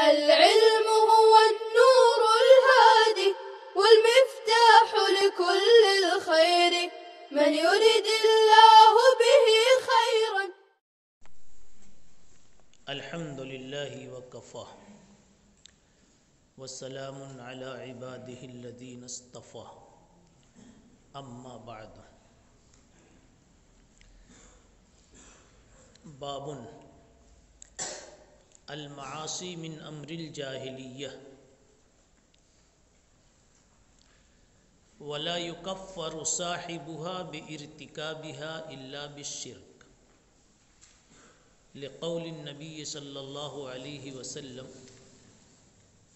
العلم هو النور الهادي والمفتاح لكل الخير من يرد الله به خيرا. الحمد لله وكفى وسلام على عباده الذين اصطفى اما بعد. باب المعاصی من امر الجاہلیہ ولا يكفر صاحبها بارتكابها الا بالشرك لقول النبي صلى الله عليه وسلم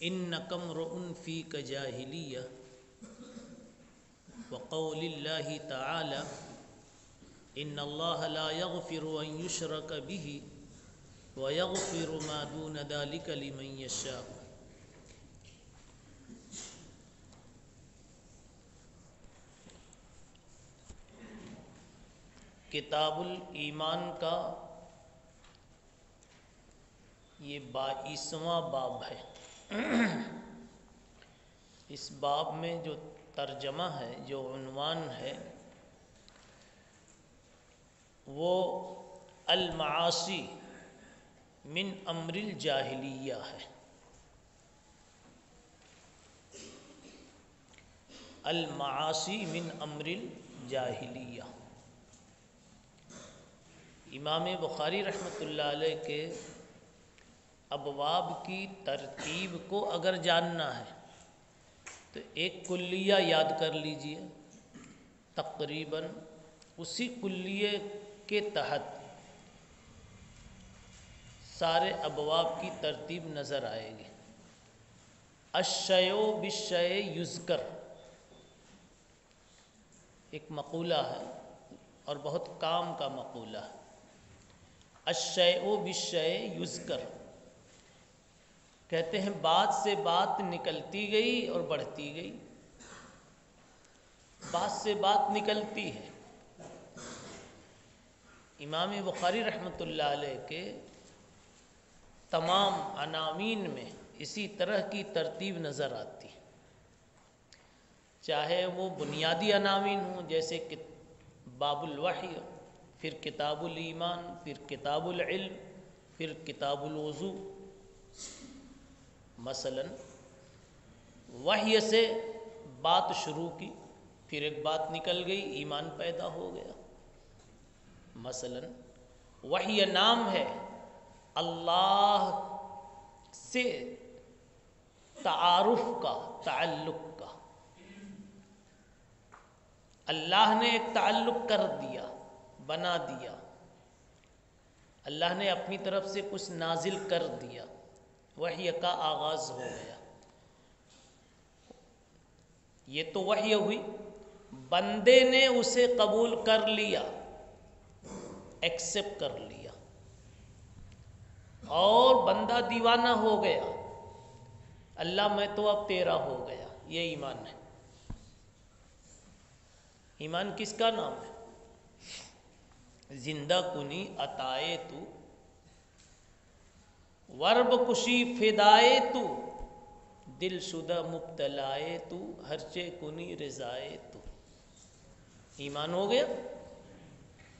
انك امرؤ فيك جاهلية وقول الله تعالى ان الله لا يغفر ان يشرك به ويغفر ما دون ذلك لمن يشاء. کتاب الایمان کا یہ 22واں باب ہے. اس باب میں جو ترجمہ ہے، جو عنوان ہے، وہ المعاصی من امر الجاہلیہ ہے. المعاصی من امر الجاہلیہ. امام بخاری رحمۃ اللہ علیہ کے ابواب کی ترتیب کو اگر جاننا ہے تو ایک کلیہ یاد کر لیجئے. تقریباً اسی کلیے کے تحت سارے ابواب کی ترتیب نظر آئے گی. الشیء بالشیء یذکر ایک مقولہ ہے اور بہت کام کا مقولہ ہے. الشیء بالشیء یذکر کہتے ہیں بات سے بات نکلتی گئی اور بڑھتی گئی. بات سے بات نکلتی ہے. امام بخاری رحمۃ اللہ علیہ کے تمام عناوین میں اسی طرح کی ترتیب نظر آتی ہے، چاہے وہ بنیادی عناوین ہوں جیسے کہ باب الوحی، پھر کتاب الایمان، پھر کتاب العلم، پھر کتاب الوضو. مثلا وحی سے بات شروع کی، پھر ایک بات نکل گئی، ایمان پیدا ہو گیا. مثلا وحی نام ہے اللہ سے تعارف کا، تعلق کا. اللہ نے ایک تعلق کر دیا، بنا دیا. اللہ نے اپنی طرف سے کچھ نازل کر دیا، وحی کا آغاز ہو گیا. یہ تو وحی ہوئی. بندے نے اسے قبول کر لیا، ایکسپٹ کر لیا، اور بندہ دیوانہ ہو گیا. اللہ میں تو اب تیرا ہو گیا. یہ ایمان ہے. ایمان کس کا نام ہے؟ زندہ کنی عطائے تو، ورب کشی فدائے تو، دل شدہ مبتلائے تو، ہرچے کنی رضائے تو. ایمان ہو گیا.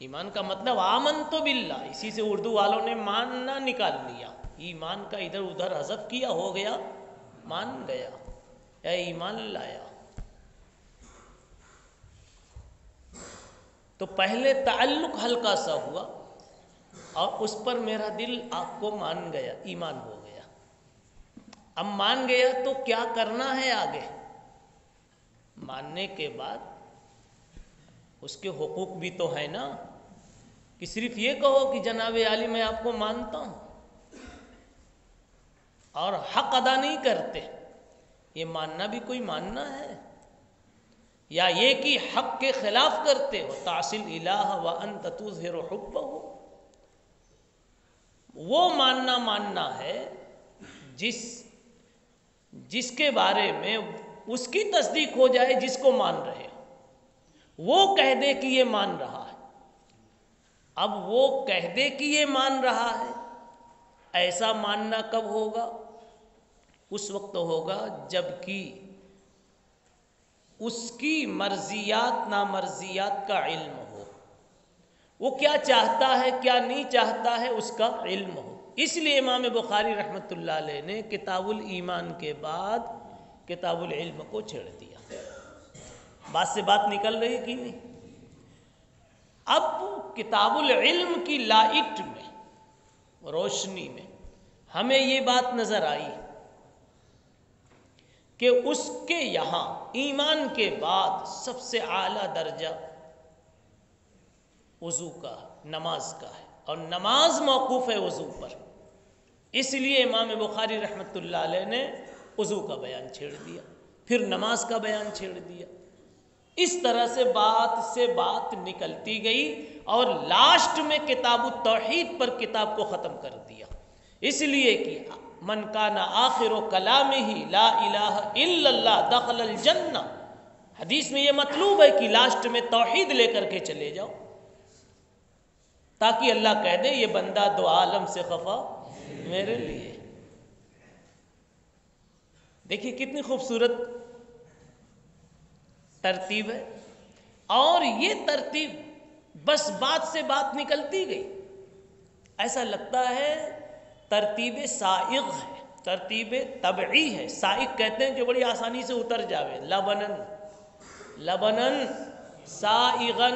ایمان کا مطلب آمنت باللہ. اسی سے اردو والوں نے ماننا نکال لیا. ایمان کا ادھر ادھر حذف کیا، ہو گیا مان گیا یا ایمان لایا. تو پہلے تعلق ہلکا سا ہوا اور اس پر میرا دل آپ کو مان گیا، ایمان ہو گیا. اب مان گیا تو کیا کرنا ہے آگے؟ ماننے کے بعد اس کے حقوق بھی تو ہے نا، کہ صرف یہ کہو کہ جناب عالی میں آپ کو مانتا ہوں اور حق ادا نہیں کرتے. یہ ماننا بھی کوئی ماننا ہے؟ یا یہ کہ حق کے خلاف کرتے ہو. تعصی الالہ وانت تظہر حبہ، وہ ماننا ہے جس کے بارے میں اس کی تصدیق ہو جائے جس کو مان رہے ہو، وہ کہہ دے کہ یہ مان رہا ہے. اب وہ کہہ دے کہ یہ مان رہا ہے، ایسا ماننا کب ہوگا؟ اس وقت ہوگا جب کہ اس کی مرضیات نامرضیات کا علم ہو، وہ کیا چاہتا ہے کیا نہیں چاہتا ہے اس کا علم ہو۔ اس لیے امام بخاری رحمۃ اللہ علیہ نے کتاب الایمان کے بعد کتاب العلم کو چھیڑ دیا۔ بات سے بات نکل رہی کہ نہیں؟ اب کتاب العلم کی لائٹ میں، روشنی میں ہمیں یہ بات نظر آئی کہ اس کے یہاں ایمان کے بعد سب سے اعلیٰ درجہ وضو کا، نماز کا ہے، اور نماز موقوف ہے وضو پر۔ اس لیے امام بخاری رحمۃ اللہ علیہ نے وضو کا بیان چھیڑ دیا، پھر نماز کا بیان چھیڑ دیا۔ اس طرح سے بات نکلتی گئی اور لاسٹ میں کتاب التوحید پر کتاب کو ختم کر دیا۔ اس لیے کہ من کان آخر کلامہ لا الہ الا اللہ دخل الجنہ، حدیث میں یہ مطلوب ہے کہ لاسٹ میں توحید لے کر کے چلے جاؤ، تاکہ اللہ کہہ دے یہ بندہ دو عالم سے خفا میرے لیے۔ دیکھیے کتنی خوبصورت ترتیب ہے، اور یہ ترتیب بس بات سے بات نکلتی گئی۔ ایسا لگتا ہے ترتیب سائغ ہے، ترتیب طبعی ہے۔ سائغ کہتے ہیں جو بڑی آسانی سے اتر جاوے، لبنن لبنن سائغن،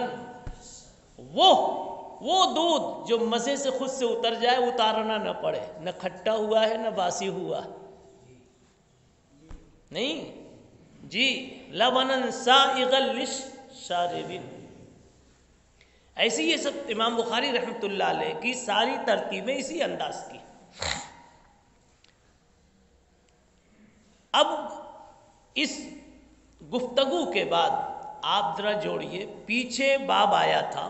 وہ دودھ جو مزے سے خود سے اتر جائے، اتارنا نہ پڑے، نہ کھٹا ہوا ہے نہ باسی ہوا نہیں جی، لبنن سائغا للشاربین۔ ایسی یہ سب امام بخاری رحمۃ اللہ علیہ کی ساری ترتیبیں اسی انداز کی۔ اب اس گفتگو کے بعد آپ ذرا جوڑیے، پیچھے باب آیا تھا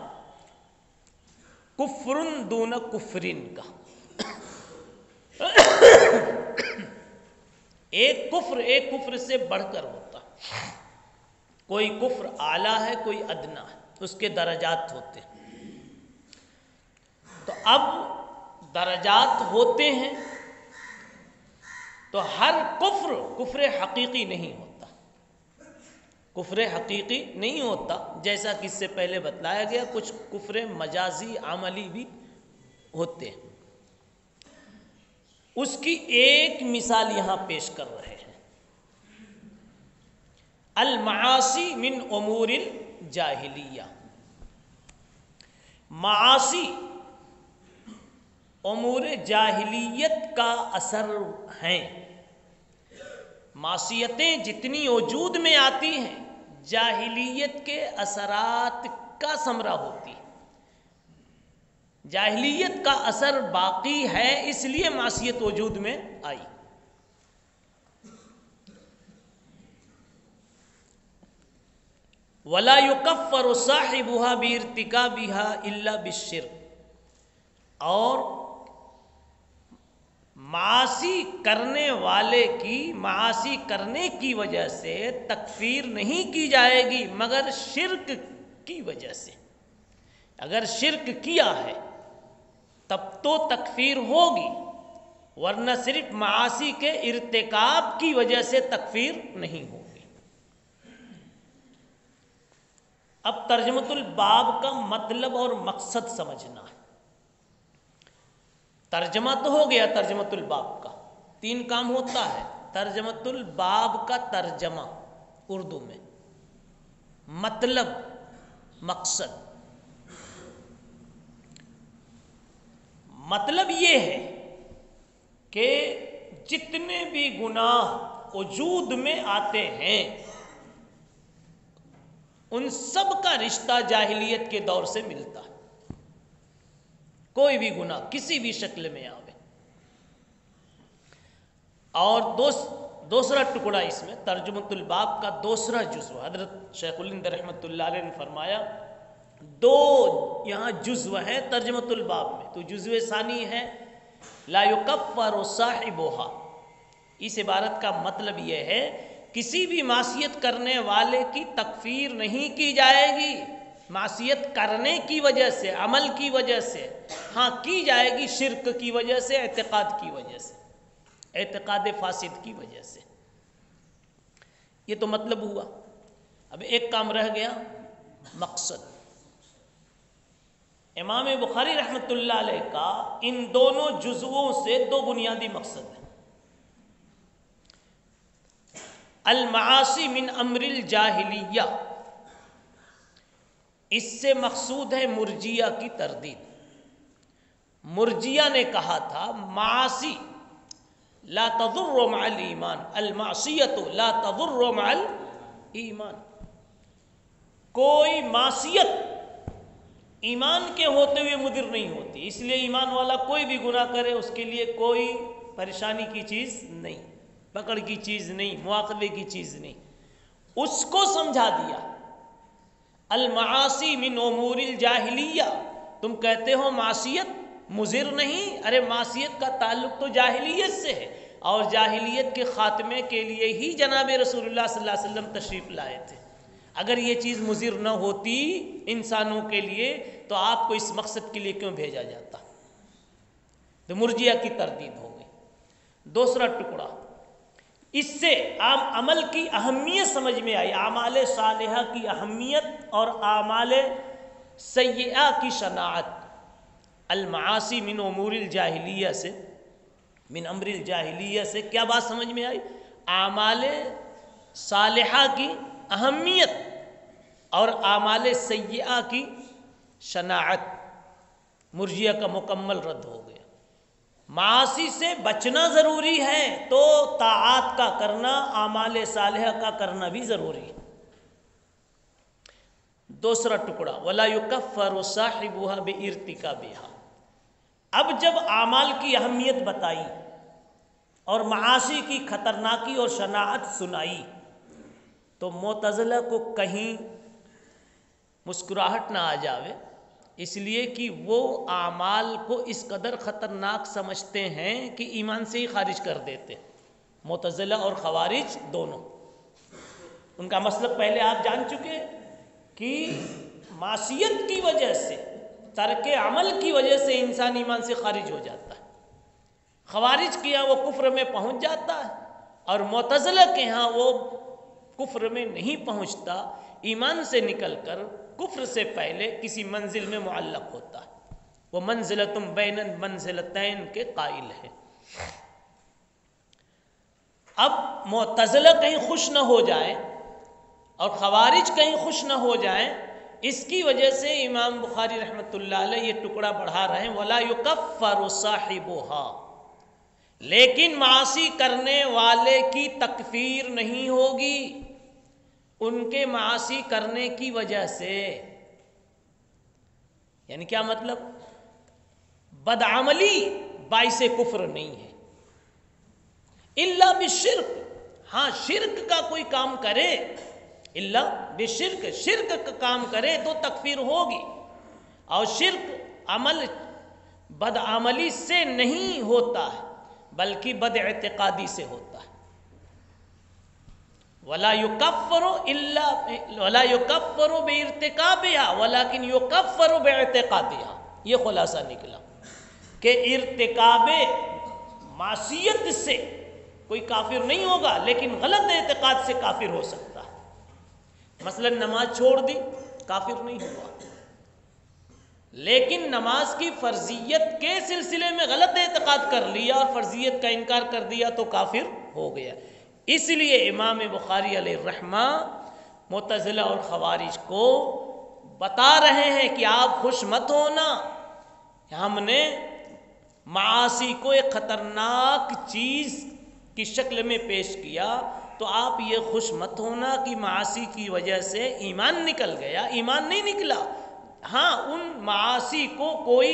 کفرن دون کفرین کا۔ ایک کفر سے بڑھ کر ہوتا، کوئی کفر اعلیٰ ہے کوئی ادنا ہے، اس کے درجات ہوتے ہیں۔ تو اب درجات ہوتے ہیں تو ہر کفر حقیقی نہیں ہوتا، کفر حقیقی نہیں ہوتا، جیسا کہ اس سے پہلے بتلایا گیا کچھ کفر مجازی عملی بھی ہوتے ہیں۔ اس کی ایک مثال یہاں پیش کر رہے ہیں، المعاصی من امور الجاہلیہ۔ معاصی امور جاہلیت کا اثر ہیں۔ معصیتیں جتنی وجود میں آتی ہیں جاہلیت کے اثرات کا ثمرہ ہوتی ہے۔ جاہلیت کا اثر باقی ہے، اس لیے معصیت وجود میں آئی۔ وَلَا يُكَفَّرُ صَاحِبُهَا بِارْتِكَابِهَا إِلَّا بِالشِّرْكِ، اور معاصی کرنے والے کی معاصی کرنے کی وجہ سے تکفیر نہیں کی جائے گی مگر شرک کی وجہ سے۔ اگر شرک کیا ہے تب تو تکفیر ہوگی، ورنہ صرف معاصی کے ارتکاب کی وجہ سے تکفیر نہیں ہوگی۔ اب ترجمۃ الباب کا مطلب اور مقصد سمجھنا ہے۔ ترجمہ تو ہو گیا ترجمۃ الباب کا، 3 کام ہوتا ہے ترجمۃ الباب کا ترجمہ اردو میں، مطلب، مقصد۔ مطلب یہ ہے کہ جتنے بھی گناہ وجود میں آتے ہیں ان سب کا رشتہ جاہلیت کے دور سے ملتا ہے۔ کوئی بھی گناہ کسی بھی شکل میں آوے۔ اور دوسرا ٹکڑا اس میں ترجمۃ الباب کا دوسرا جزو، حضرت شیخ الہند رحمۃ اللہ علیہ نے فرمایا 2 یہاں جزو ہیں ترجمۃ الباب میں، تو جزو ثانی ہے لا یکفر صاحبها۔ اس عبارت کا مطلب یہ ہے کسی بھی معصیت کرنے والے کی تکفیر نہیں کی جائے گی، معصیت کرنے کی وجہ سے، عمل کی وجہ سے، ہاں کی جائے گی شرک کی وجہ سے، اعتقاد کی وجہ سے۔ اعتقاد فاسد کی وجہ سے۔ یہ تو مطلب ہوا۔ اب ایک کام رہ گیا، مقصد۔ امام بخاری رحمۃ اللہ علیہ کا ان دونوں جزووں سے دو بنیادی مقصد ہیں۔ المعاصی من امر الجاہلیہ، اس سے مقصود ہے مرجیہ کی تردید۔ مرجیہ نے کہا تھا معاصی لا تضر مع الایمان، المعصیۃ لا تضر مع الایمان، کوئی معصیت ایمان کے ہوتے ہوئے مضر نہیں ہوتی، اس لیے ایمان والا کوئی بھی گناہ کرے اس کے لیے کوئی پریشانی کی چیز نہیں، پکڑ کی چیز نہیں، مواخذے کی چیز نہیں۔ اس کو سمجھا دیا المعاصی من امور الجاہلیہ، تم کہتے ہو معصیت مضر نہیں، ارے معصیت کا تعلق تو جاہلیت سے ہے، اور جاہلیت کے خاتمے کے لیے ہی جناب رسول اللہ صلی اللہ علیہ وسلم تشریف لائے تھے۔ اگر یہ چیز مضر نہ ہوتی انسانوں کے لیے تو آپ کو اس مقصد کے لیے کیوں بھیجا جاتا؟ تو مرجیہ کی تردید ہو گئی۔ دوسرا ٹکڑا، اس سے عام عمل کی اہمیت سمجھ میں آئی، اعمال صالحہ کی اہمیت اور اعمال سیئہ کی شناعت۔ المعاصی من امور الجاہلیہ سے، من امر الجاہلیہ سے کیا بات سمجھ میں آئی؟ اعمال صالحہ کی اہمیت اور اعمال سیئہ کی شناعت۔ مرجیہ کا مکمل رد ہو گیا۔ معاصی سے بچنا ضروری ہے تو طاعات کا کرنا، اعمال صالحہ کا کرنا بھی ضروری ہے۔ دوسرا ٹکڑا، ولا یکفر صاحبها بارتکابها، اب جب اعمال کی اہمیت بتائی اور معاصی کی خطرناکی اور شناعت سنائی تو معتزلہ کو کہیں مسکراہٹ نہ آ جاوے، اس لیے کہ وہ اعمال کو اس قدر خطرناک سمجھتے ہیں کہ ایمان سے ہی خارج کر دیتے۔ معتزلہ اور خوارج دونوں، ان کا مسلک پہلے آپ جان چکے کہ معصیت کی وجہ سے، ترک عمل کی وجہ سے انسان ایمان سے خارج ہو جاتا ہے۔ خوارج کے یہاں وہ کفر میں پہنچ جاتا ہے، اور معتزلہ کے ہاں وہ کفر میں نہیں پہنچتا، ایمان سے نکل کر کفر سے پہلے کسی منزل میں معلق ہوتا ہے۔ وہ منزلۃ بین المنزلتین کے قائل ہے۔ اب معتزلہ کہیں خوش نہ ہو جائیں اور خوارج کہیں خوش نہ ہو جائیں، اس کی وجہ سے امام بخاری رحمۃ اللہ علیہ یہ ٹکڑا بڑھا رہے ہیں، ولا یکفر صاحبها، لیکن معاصی کرنے والے کی تکفیر نہیں ہوگی ان کے معاصی کرنے کی وجہ سے۔ یعنی کیا مطلب؟ بدعملی باعث کفر نہیں ہے، الا بالشرک، ہاں شرک کا کوئی کام کرے، الا بالشرک، شرک کا کام کرے تو تکفیر ہوگی، اور شرک عمل بدعملی سے نہیں ہوتا ہے بلکہ بد اعتقادی سے ہوتا ہے۔ ولا یکفر الا ولا یکفر بارتکابها ولکن یکفر باعتقادها، یہ خلاصہ نکلا کہ ارتکاب معصیت سے کوئی کافر نہیں ہوگا لیکن غلط اعتقاد سے کافر ہو سکتا ہے۔ مثلا نماز چھوڑ دی، کافر نہیں ہوا، لیکن نماز کی فرضیت کے سلسلے میں غلط اعتقاد کر لیا اور فرضیت کا انکار کر دیا تو کافر ہو گیا۔ اس لیے امام بخاری علیہ الرحمہ معتزلہ اور خوارج کو بتا رہے ہیں کہ آپ خوش مت ہونا، ہم نے معاصی کو ایک خطرناک چیز کی شکل میں پیش کیا، تو آپ یہ خوش مت ہونا کہ معاصی کی وجہ سے ایمان نکل گیا، ایمان نہیں نکلا۔ ہاں ان معاصی کو کوئی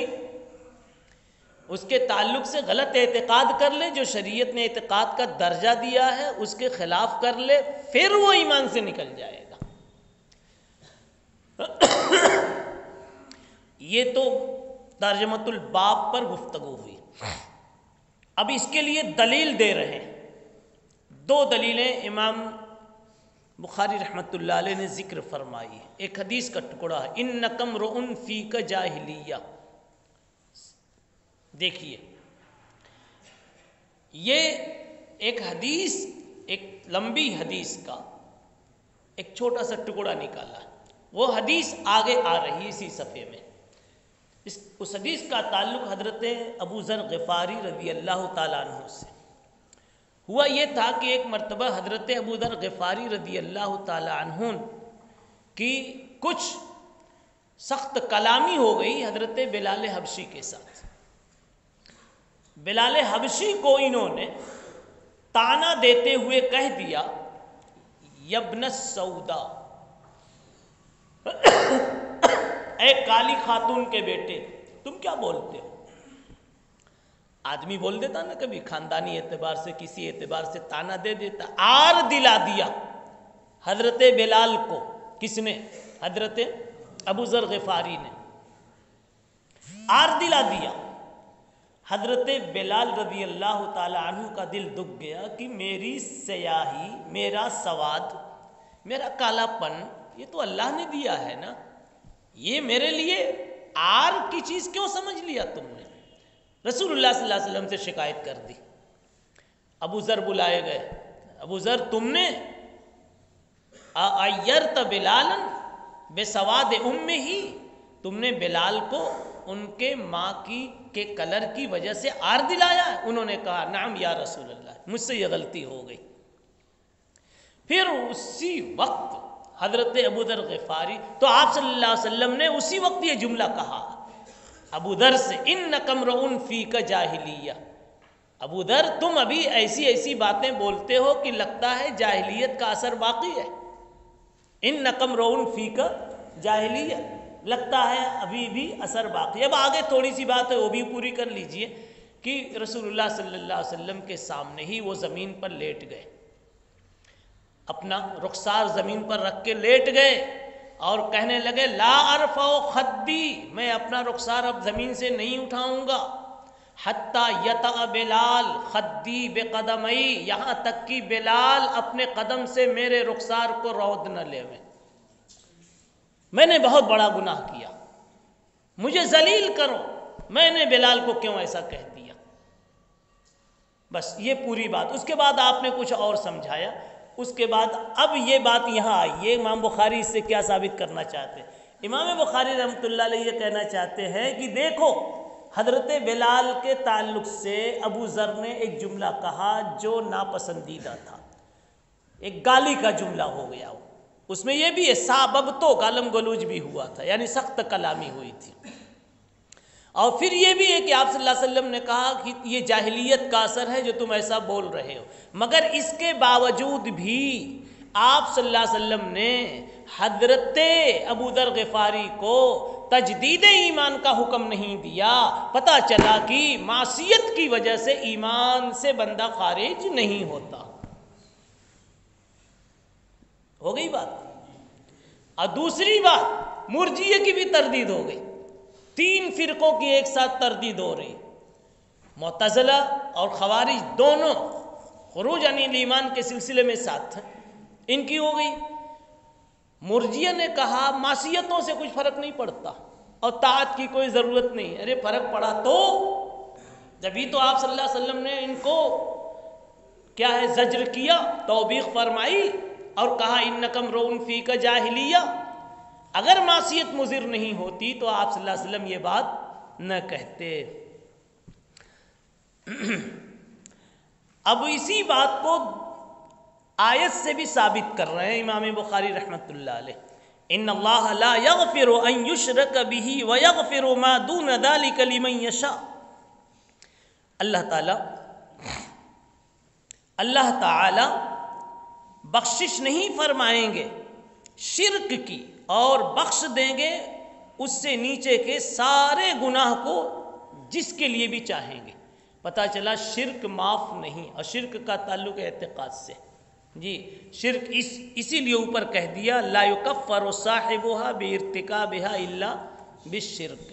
اس کے تعلق سے غلط اعتقاد کر لے، جو شریعت نے اعتقاد کا درجہ دیا ہے اس کے خلاف کر لے، پھر وہ ایمان سے نکل جائے گا۔ یہ تو ترجمۃ الباب پر گفتگو ہوئی۔ اب اس کے لیے دلیل دے رہے ہیں، دو دلیلیں امام بخاری رحمۃ اللہ علیہ نے ذکر فرمائی۔ ایک حدیث کا ٹکڑا ہے، انک امرؤ فیک جاہلیہ، دیکھیے یہ ایک حدیث، ایک لمبی حدیث کا ایک چھوٹا سا ٹکڑا نکالا، وہ حدیث آگے آ رہی ہے اسی صفحے میں۔ اس حدیث کا تعلق حضرت ابو ذر غفاری رضی اللہ تعالیٰ عنہ سے۔ ہوا یہ تھا کہ ایک مرتبہ حضرت ابو ذر غفاری رضی اللہ تعالیٰ عنہ کی کچھ سخت کلامی ہو گئی حضرت بلال حبشی کے ساتھ۔ بلال حبشی کو انہوں نے طعنہ دیتے ہوئے کہہ دیا، یبن السودا، اے کالی خاتون کے بیٹے، تم کیا بولتے ہو؟ آدمی بول دیتا نا کبھی خاندانی اعتبار سے، کسی اعتبار سے طعنہ دے دیتا۔ آر دلا دیا حضرت بلال کو، کس نے؟ حضرت ابو ذر غفاری نے آر دلا دیا۔ حضرت بلال رضی اللہ تعالی عنہ کا دل دکھ گیا کہ میری سیاہی، میرا سواد، میرا کالا پن یہ تو اللہ نے دیا ہے نا، یہ میرے لیے آر کی چیز کیوں سمجھ لیا تم نے؟ رسول اللہ صلی اللہ علیہ وسلم سے شکایت کر دی۔ ابو ذر بلائے گئے، ابو ذر تم نے اعیرت بلالا بسواد امہ، تم نے بلال کو ان کے ماں کے کلر کی وجہ سے آر دلایا ہے؟ انہوں نے کہا نعم یا رسول اللہ، مجھ سے یہ غلطی ہو گئی۔ پھر اسی وقت حضرت ابو ذر غفاری، تو آپ صلی اللہ علیہ وسلم نے اسی وقت یہ جملہ کہا ابو ذر سے، انک امرؤ فیک جاہلیہ، ابو ذر تم ابھی ایسی ایسی باتیں بولتے ہو کہ لگتا ہے جاہلیت کا اثر باقی ہے۔ انک امرؤ فیک جاہلیہ، لگتا ہے ابھی بھی اثر باقی ہے۔ اب آگے تھوڑی سی بات ہے وہ بھی پوری کر لیجئے کہ رسول اللہ صلی اللہ علیہ وسلم کے سامنے ہی وہ زمین پر لیٹ گئے، اپنا رخسار زمین پر رکھ کے لیٹ گئے اور کہنے لگے لا ارفع خدی، میں اپنا رخسار اب زمین سے نہیں اٹھاؤں گا، حتی یطأ بلال خدی بقدمی، یہاں تک کہ بلال اپنے قدم سے میرے رخسار کو رود نہ لے۔ میں نے بہت بڑا گناہ کیا، مجھے ذلیل کرو، میں نے بلال کو کیوں ایسا کہہ دیا؟ بس یہ پوری بات۔ اس کے بعد آپ نے کچھ اور سمجھایا، اس کے بعد اب یہ بات یہاں آئی ہے، امام بخاری اس سے کیا ثابت کرنا چاہتے ہیں؟ امام بخاری رحمۃ اللہ علیہ یہ کہنا چاہتے ہیں کہ دیکھو حضرت بلال کے تعلق سے ابو ذر نے ایک جملہ کہا جو ناپسندیدہ تھا، ایک گالی کا جملہ ہو گیا، اس میں یہ بھی ہے ساببتو، گالم گلوچ بھی ہوا تھا، یعنی سخت کلامی ہوئی تھی۔ اور پھر یہ بھی ہے کہ آپ صلی اللہ علیہ وسلم نے کہا کہ یہ جاہلیت کا اثر ہے جو تم ایسا بول رہے ہو، مگر اس کے باوجود بھی آپ صلی اللہ علیہ وسلم نے حضرت ابو ذر غفاری کو تجدید ایمان کا حکم نہیں دیا۔ پتہ چلا کہ معصیت کی وجہ سے ایمان سے بندہ خارج نہیں ہوتا۔ ہو گئی بات۔ اور دوسری بات، مرجئے کی بھی تردید ہو گئی، تین فرقوں کی ایک ساتھ تردید ہو رہی، معتزلہ اور خوارج دونوں خروج عن الایمان کے سلسلے میں ساتھ ہیں، ان کی ہو گئی۔ مرجئہ نے کہا معصیتوں سے کچھ فرق نہیں پڑتا اور طاعت کی کوئی ضرورت نہیں۔ ارے فرق پڑا تو جبھی تو آپ صلی اللہ علیہ وسلم نے ان کو کیا ہے زجر کیا، توبیخ فرمائی اور کہا انک امرؤ فیک جاہلیہ۔ اگر معصیت مضر نہیں ہوتی تو آپ صلی اللہ علیہ وسلم یہ بات نہ کہتے۔ اب اسی بات کو آیت سے بھی ثابت کر رہے ہیں امام بخاری رحمۃ اللہ علیہ، ان اللہ لا یغفر ان یشرک بہ ویغفر ما دون ذلک لمن یشاء۔ اللہ تعالی بخشش نہیں فرمائیں گے شرک کی اور بخش دیں گے اس سے نیچے کے سارے گناہ کو جس کے لیے بھی چاہیں گے۔ پتہ چلا شرک معاف نہیں، اور شرک کا تعلق اعتقاد سے، جی شرک اسی لیے اوپر کہہ دیا لا یکفر صاحبها بارتکابها الا بالشرک۔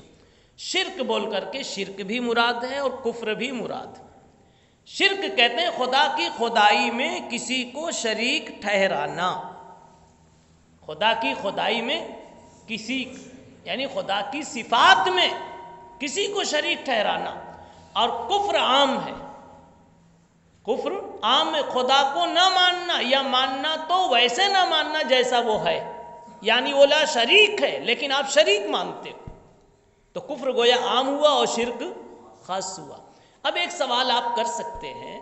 شرک بول کر کے شرک بھی مراد ہے اور کفر بھی مراد ہے۔ شرک کہتے ہیں خدا کی خدائی میں کسی کو شریک ٹھہرانا، خدا کی خدائی میں کسی یعنی خدا کی صفات میں کسی کو شریک ٹھہرانا، اور کفر عام ہے، کفر عام میں خدا کو نہ ماننا، یا ماننا تو ویسے نہ ماننا جیسا وہ ہے، یعنی وہ لا شریک ہے لیکن آپ شریک مانتے ہو، تو کفر گویا عام ہوا اور شرک خاص ہوا۔ اب ایک سوال آپ کر سکتے ہیں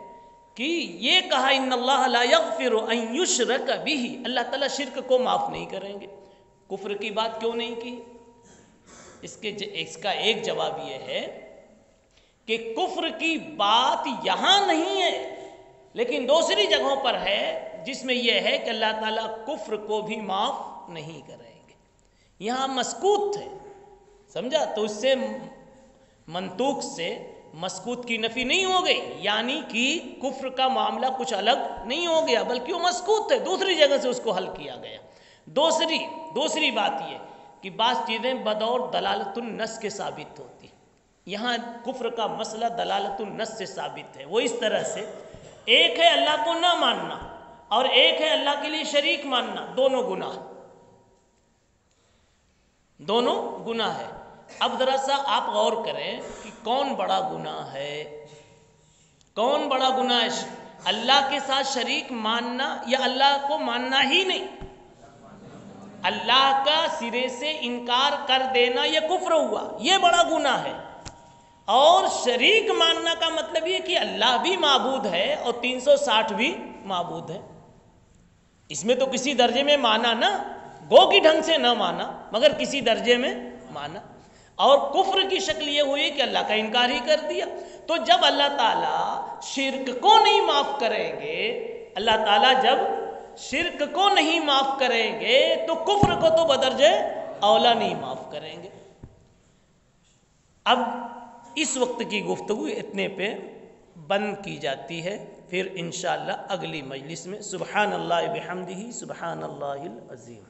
کہ یہ کہا ان اللہ لا یغفر ان یشرک بہ، اللہ تعالیٰ شرک کو معاف نہیں کریں گے، کفر کی بات کیوں نہیں کی؟ اس کا ایک جواب یہ ہے کہ کفر کی بات یہاں نہیں ہے لیکن دوسری جگہوں پر ہے، جس میں یہ ہے کہ اللہ تعالیٰ کفر کو بھی معاف نہیں کریں گے، یہاں مسکوت ہے، سمجھا؟ تو اس سے منطوق سے مسکوت کی نفی نہیں ہو گئی، یعنی کہ کفر کا معاملہ کچھ الگ نہیں ہو گیا بلکہ وہ مسکوت ہے، دوسری جگہ سے اس کو حل کیا گیا۔ دوسری بات یہ کہ بعض چیزیں بدور دلالت النص کے ثابت ہوتی، یہاں کفر کا مسئلہ دلالت النص سے ثابت ہے۔ وہ اس طرح سے ایک ہے اللہ کو نہ ماننا اور ایک ہے اللہ کے لیے شریک ماننا، دونوں گناہ ہے۔ اب ذرا سا آپ غور کریں کہ کون بڑا گناہ ہے؟ کون بڑا گناہ ہے؟ اللہ کے ساتھ شریک ماننا یا اللہ کو ماننا ہی نہیں؟ اللہ کا سرے سے انکار کر دینا یہ کفر ہوا، یہ بڑا گناہ ہے۔ اور شریک ماننا کا مطلب یہ کہ اللہ بھی معبود ہے اور 360 بھی معبود ہے، اس میں تو کسی درجے میں مانا نا، گو کی ڈھنگ سے نہ مانا مگر کسی درجے میں مانا۔ اور کفر کی شکل یہ ہوئی کہ اللہ کا انکار ہی کر دیا۔ تو جب اللہ تعالیٰ شرک کو نہیں معاف کریں گے، اللہ تعالیٰ جب شرک کو نہیں معاف کریں گے تو کفر کو تو بدرجہ اولا نہیں معاف کریں گے۔ اب اس وقت کی گفتگو اتنے پہ بند کی جاتی ہے، پھر انشاءاللہ اگلی مجلس میں۔ سبحان اللہ بحمدہ، سبحان اللہ العظیم۔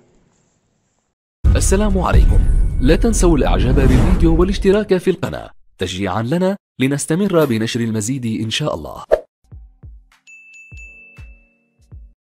السلام عليكم، لا تنسوا الاعجاب بالفيديو والاشتراك في القناة تشجيعا لنا لنستمر بنشر المزيد إن شاء الله.